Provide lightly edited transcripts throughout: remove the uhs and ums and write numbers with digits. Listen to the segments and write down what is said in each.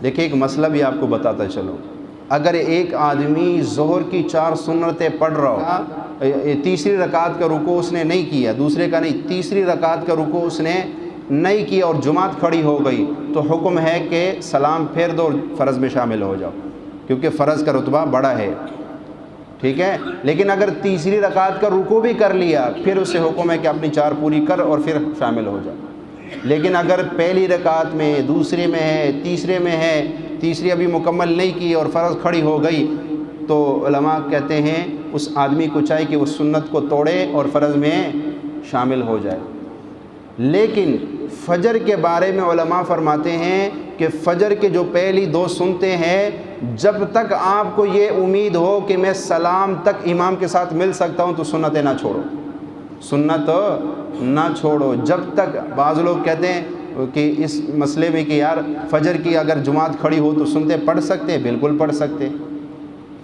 دیکھیں ایک مسئلہ بھی آپ کو بتاتا چلو، اگر ایک آدمی ظہر کی 4 سنتیں پڑھ رہا ہو، تیسری رکعت کا رکوع اس نے نہیں کیا، دوسرے کا نہیں، تیسری رکعت کا رکوع اس نے نہیں کیا اور جماعت کھڑی ہو گئی، تو حکم ہے کہ سلام پھیر دو اور فرض میں شامل ہو جاؤ، کیونکہ فرض کا رتبہ بڑا ہے، ٹھیک ہے۔ لیکن اگر تیسری رکعت کا رکوع بھی کر لیا، پھر اسے حکم ہے کہ اپنی 4 پوری کر اور پھر شامل ہو جاؤ۔ لیکن اگر پہلی رکعت میں، دوسرے میں ہے، تیسرے میں ہے، تیسری ابھی مکمل نہیں کی اور فرض کھڑی ہو گئی، تو علماء کہتے ہیں اس آدمی کو چاہیے کہ وہ سنت کو توڑے اور فرض میں شامل ہو جائے۔ لیکن فجر کے بارے میں علماء فرماتے ہیں کہ فجر کے جو پہلی 2 سنتیں ہیں، جب تک آپ کو یہ امید ہو کہ میں سلام تک امام کے ساتھ مل سکتا ہوں تو سنتیں نہ چھوڑو، سنت نہ چھوڑو۔ جب تک بعض لوگ کہتے ہیں کہ اس مسئلے میں کہ یار فجر کی اگر جماعت کھڑی ہو تو سنتے پڑھ سکتے ہیں، بالکل پڑھ سکتے۔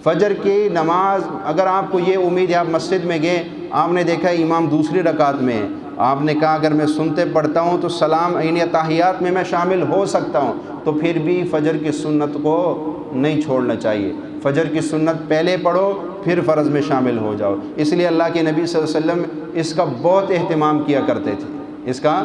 فجر کی نماز اگر آپ کو یہ امید ہے، آپ مسجد میں گئے، آپ نے دیکھا امام دوسری رکعت میں ہے، آپ نے کہا اگر میں سنتے پڑھتا ہوں تو سلام تحیات میں شامل ہو سکتا ہوں، تو پھر بھی فجر کی سنت کو نہیں چھوڑنا چاہیے۔ فجر کی سنت پہلے پڑھو پھر فرض میں شامل ہو جاؤ۔ اس لیے اللہ کے نبی صلی اللہ علیہ وسلم اس کا بہت اہتمام کیا کرتے تھے، اس کا۔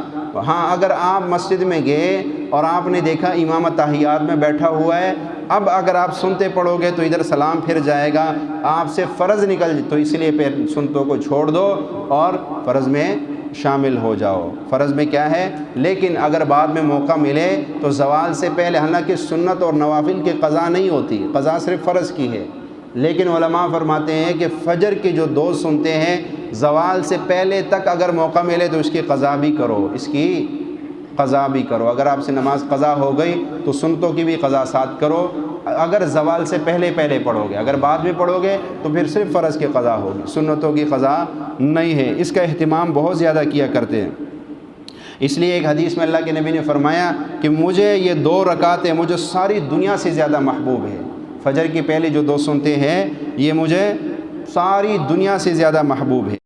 ہاں اگر آپ مسجد میں گئے اور آپ نے دیکھا امام تحیات میں بیٹھا ہوا ہے، اب اگر آپ سنتے پڑھو گے تو ادھر سلام پھر جائے گا، آپ سے فرض نکل، تو اس لیے پھر سنتوں کو چھوڑ دو اور فرض میں شامل ہو جاؤ۔ فرض میں کیا ہے، لیکن اگر بعد میں موقع ملے تو زوال سے پہلے، حالانکہ سنت اور نوافل کی قضا نہیں ہوتی، قضا صرف فرض کی ہے، لیکن علماء فرماتے ہیں کہ فجر کی جو 2 سنتیں ہیں، زوال سے پہلے تک اگر موقع ملے تو اس کی قضا بھی کرو، اس کی قضا بھی کرو۔ اگر آپ سے نماز قضا ہو گئی تو سنتوں کی بھی قضا ساتھ کرو، اگر زوال سے پہلے پڑھو گے، اگر بعد میں پڑھو گے تو پھر صرف فرض کی قضا ہوگی، سنتوں کی قضا نہیں ہے۔ اس کا اہتمام بہت زیادہ کیا کرتے ہیں۔ اس لیے ایک حدیث میں اللہ کے نبی نے فرمایا کہ مجھے یہ 2 رکعتیں مجھے ساری دنیا سے زیادہ محبوب ہے۔ فجر کی پہلی جو 2 سنتیں ہیں یہ مجھے ساری دنیا سے زیادہ محبوب ہے۔